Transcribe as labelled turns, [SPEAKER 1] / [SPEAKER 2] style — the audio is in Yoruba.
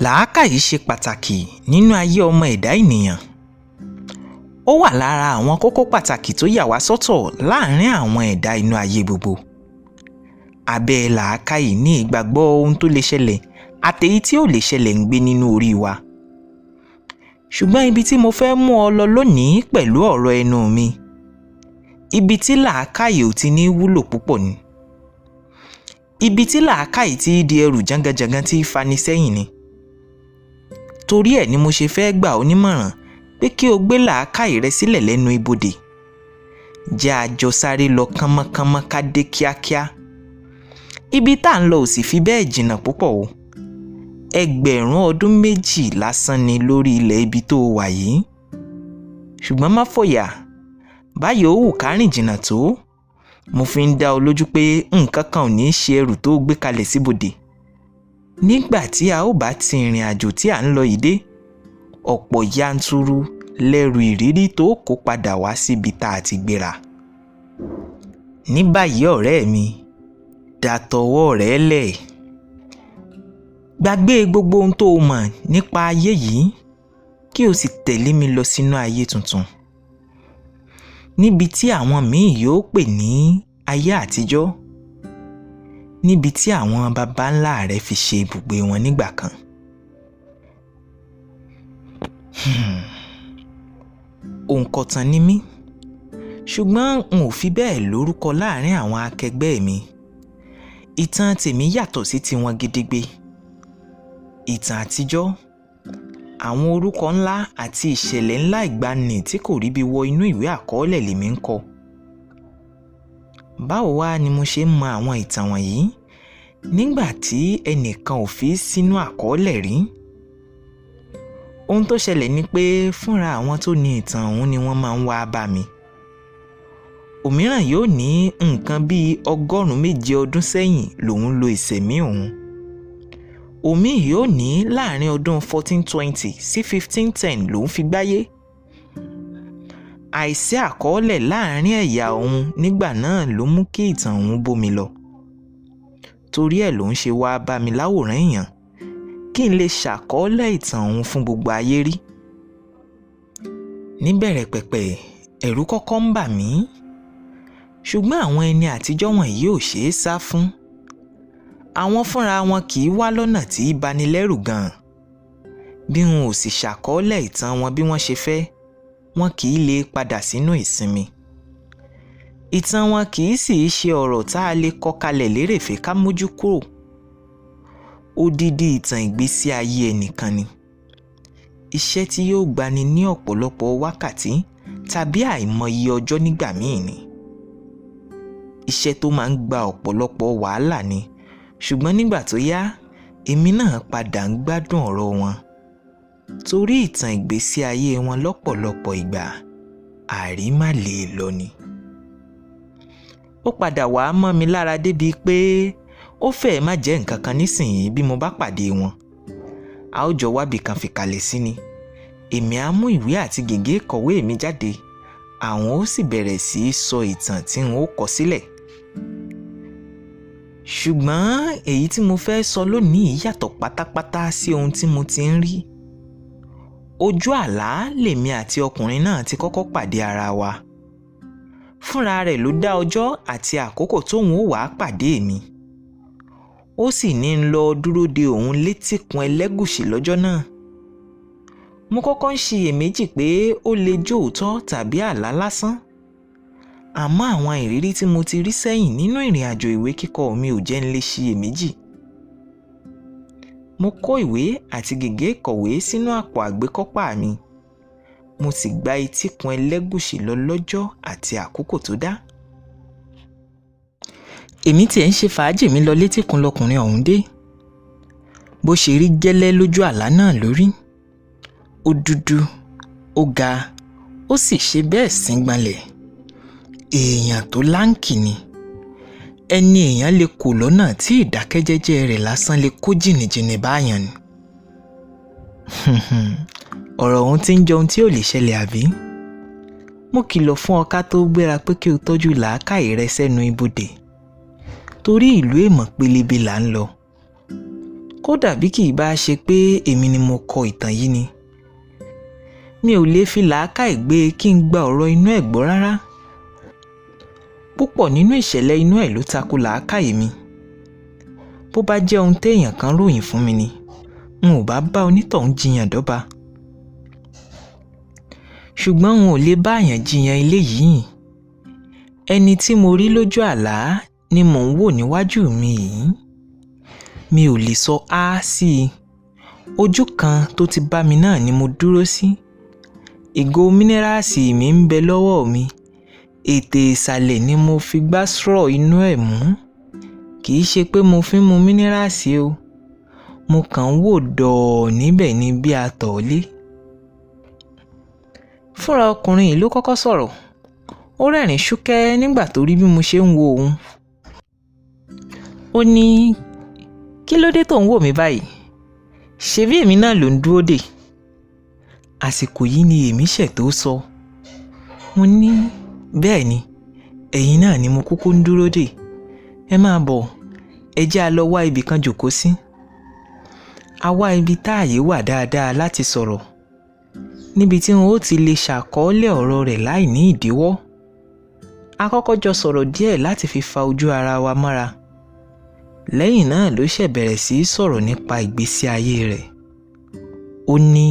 [SPEAKER 1] Làákàyè ṣe pàtàkì nínú ayé ọmọ ẹ̀dá ènìyàn. Ó wà lára àwọn kókó pàtàkì tó yà wá sọ́tọ̀ láàárín àwọn ẹ̀dá inú ayé gbogbo. Abẹ́ làákàyè ní ìgbàgbọ́ ohun tó lè ṣẹlẹ̀ àtèyí tí ò lè ṣẹlẹ̀ ń gbé nínú orí wa. Ṣùgbọ́n ibi tí mo fẹ́ mú ọ lọ lónìí pẹ̀lú ọ̀rọ̀ ẹnu mi, ibi tí làákàyè ò ti ní wúlò púpọ̀ ni. Ibi tí làákàyè ti di ẹrù janganjangan tí fani sẹ́yìn ni. Torí ẹ̀ ni mo ṣe fẹ́ gbà ọ́ nímọ̀ràn pé kí o gbé làákàyè rẹ sílẹ̀ lẹ́nu ibodè. Jẹ́ a jọ sáré lọ kánmọ́kánmọ́ ká dé kíákíá. Ibi tá à ń lọ ò sì fi bẹ́ẹ̀ jìnnà púpọ̀ o. Ẹgbẹ̀rún ọdún méjì lásán ni lórí ilẹ̀ ibi tó wà yìí. Ṣùgbọ́n má fòyà, báyìí ó wù ká rìn jìnnà tó. Mo fi ń dá ọ lójú pé nǹkan kan ò ní ṣe ẹrù tó gbé kalẹ̀ síbodè. Nígbà tí a ó bá ti ìrìn àjò tí à ń lọ yìí dé, ọ̀pọ̀ yanturu lẹ́rù ìrírí tó kó padà wá síbi tá a ti gbéra. Ní báyìí ọ̀rẹ́ mi, dàtọwọ́ rẹ lẹ̀. Gbàgbé gbogbo ohun tó o mọ̀ nípa ayé yìí kí o sì tẹ̀lé mi lọ sínú ayé tuntun. Níbi tí àwọn míì yóò pè ní ayé àtijọ́. Níbi tí àwọn baba ńlá rẹ̀ fi ṣe ibùgbé wọn nígbà kan. Òǹkọ̀tàn ni mí, ṣùgbọ́n n ò fi bẹ́ẹ̀ lórúkọ láàrin àwọn akẹgbẹ́ mi. Ìtàn tèmi yàtọ̀ sí tiwọn gidigbe. Ìtàn àtijọ́, àwọn orúkọ ńlá àti ìṣẹ̀lẹ̀ ńlá ìgbàanì tí kò rí bí wọ inú ìwé àkọọ́lẹ̀ lèmi ń kọ. Báwo wá ni mo ṣe ń mọ àwọn ìtàn wọ̀nyí nígbà tí ẹnìkan ò fi sínú àkọọ́lẹ̀ rí? Ohun tó ṣẹlẹ̀ ni pé fúnra àwọn tó ní ìtàn ọ̀hún ni wọ́n máa ń wá bá mi. Òmíràn yóò ní nǹkan bíi 107 ọdún sẹ́yìn lòun lo ìṣẹ̀mí òun. Òmíì yóò ní láàrin ọdún 1420 sí 1510 lòun fi gbáyé. Àìsí àkọọ́lẹ̀ láàrin ẹ̀yà òun nígbà náà ló mú kí ìtàn òun bómi lọ. Torí ẹ̀ ló ń ṣe wá bá mi láwòrán èèyàn kí n lè ṣàkọọ́lẹ̀ ìtàn òun fún gbogbo ayé rí. Níbẹ̀rẹ̀ pẹ̀pẹ̀ ẹ̀rù kọ́kọ́ ń bà mí. Ṣùgbọ́n àwọn ẹni àtijọ́ wọ̀nyí ò ṣeé sá fún. Àwọn fúnra wọn kì í wá lọ́nà tí í bani lẹ́rù gan-an. Bí wọn ò sì ṣàkọọ́lẹ̀ ìtàn wọn bí wọ́n ṣe fẹ́, wọn kì í lè padà sínú ìsinmi. Ìtàn wọn kì í sì í ṣe ọ̀rọ̀ tá a lè kọ kalẹ̀ lérèfé ká mójú kúrò. Odidi ìtàn ìgbésí ayé ẹnìkan ni. Iṣẹ́ tí yóò gbani ní ọ̀pọ̀lọpọ̀ wákàtí tàbí àìmọye ọjọ́ nígbà míì ni. Iṣẹ́ tó máa ń gba ọ̀pọ̀lọpọ̀ wàhálà ni, ṣùgbọ́n nígbà tó yá, èmi náà padà ń gbádùn ọ̀rọ̀ wọn. Torí ìtàn ìgbésí ayé wọn lọ́pọ̀lọpọ̀ ìgbà àrímà lè lọ ni. Ó padà wá mọ́ mi lára débi pé ó fẹ́ẹ̀ má jẹ́ nǹkan kan nísìnyí bí mo bá pàdé wọn. A ó jọ wábì kan fìkàlẹ̀ sí ni. Èmi á mú ìwé àti gègé ìkọ̀wé mi jáde. Àwọn ó sì bẹ̀rẹ̀ sí í sọ ìtàn tí n ó kọ sílẹ̀. Ṣùgbọ́n èyí tí mo fẹ́ sọ lónìí yàtọ̀ pátápátá sí ohun tí mo ti ń rí. Ojú àlá lèmi àti ọkùnrin náà ti kọ́kọ́ pàdé ara wa. Fúnra rẹ̀ ló dá ọjọ́ àti àkókò tóun ó wàá pàdé mi. Ó sì ní ń lọ dúró de òun létíkun Ẹlẹ́gùṣì lọ́jọ́ náà. Mo kọ́kọ́ ń ṣiyèméjì pé ó lè jóòtọ́ tàbí àlá lásán. Àmọ́ àwọn ìrírí tí mo ti rí sẹ́yìn nínú ìrìn àjò ìwé kíkọ mi ò jẹ́ ń lè ṣiyèméjì. Mo kó ìwé àti gègé ìkọ̀wé sínú àpò àgbékọ́pá mi. Mo sì gba etíkun Ẹlẹ́gùṣì lọ lọ́jọ́ àti àkókò tó dá. Èmi tiẹ̀ ń ṣe fàájì mi lọ létíkun lọkùnrin ọ̀hún dé. Bó ṣe rí gẹ́lẹ́ lójú àlá náà lórí. Ó dúdú, ó ga, ó sì ṣe bẹ́ẹ̀ síngbọnlẹ̀. Èèyàn tó láǹkì ni. Ẹni èèyàn lè kó lọ́nà tí ìdákẹ́jẹ́jẹ́ rẹ̀ lásán lè kó jìnnìjìnnì báyàn ni. Ọ̀rọ̀ ọ̀hún ti ń jọ ohun tí ò lè ṣẹlẹ̀ àbí? Mo kìlọ̀ fún ọ ká tó gbéra pé kí o tọ́jú làákàyè rẹ sẹ́nu ibodè. Torí ìlú èèmọ̀ pélébé là ń lọ. kódà bí kì í bá ṣe pé èmi ni mo kọ ìtàn yìí ni mi ò lè fi làákàyè gbé kí n gba ọ̀rọ̀ inú ẹ̀ gbọ́ rárá. Púpọ̀ nínú ìṣẹ̀lẹ̀ inú ẹ̀ ló tako làákàyè mi. Bó bá jẹ́ ohun téèyàn kan ròyìn fún mi ni n ò bá bá onítọ̀hún jiyàn dọ́ba. Ṣùgbọ́n n ò lè bá àyàn jiyàn eléyìí. Ẹni tí mo rí lójú àlá ni mò ń wò níwájú mi yìí. Mi ò lè sọ á sí i. Ojú kan tó ti bá mi náà ni mo dúró sí. Ìgò mínírààsì mi ń bẹ lọ́wọ́ mi. Ètè ìsàlẹ̀ ni mo fi gbá straw inú ẹ̀ mú. Kì í ṣe pé mo fi ń mu mínírààsì o. Mo kàn ń wò dọ̀ọ̀ níbẹ̀ ni bí atọ̀ọ́lé. Fúnra ọkùnrin yìí ló kọ́kọ́ sọ̀rọ̀. Ó rẹ́rìn-ín ṣúkẹ́ nígbà tó rí bí mo ṣe ń wo òun. Ó ní, kí ló dé tó ń wò mí báyìí? Ṣebí èmi náà ló ń dúró dè? Àsìkò yìí ni èmi ṣẹ̀ tó sọ. Mo ní, bẹ́ẹ̀ ni, ẹ̀yin náà ni mo kúkú ń dúró dè. Ẹ máa bọ̀, ẹ jẹ́ a lọ wá ibì kan jókòó sí. A wá ibi táàyè wà dáadáa láti sọ̀rọ̀. Níbi tí n ó ti lè ṣàkọọ́lẹ̀ ọ̀rọ̀ rẹ̀ láì ní ìdíwọ́. A kọ́kọ́ jọ sọ̀rọ̀ díẹ̀ láti fi fa ojú ara wa mọ́ra. Lẹ́yìn náà ló ṣẹ̀ bẹ̀rẹ̀ sí í sọ̀rọ̀ nípa ìgbésí ayé rẹ̀. Ó ní,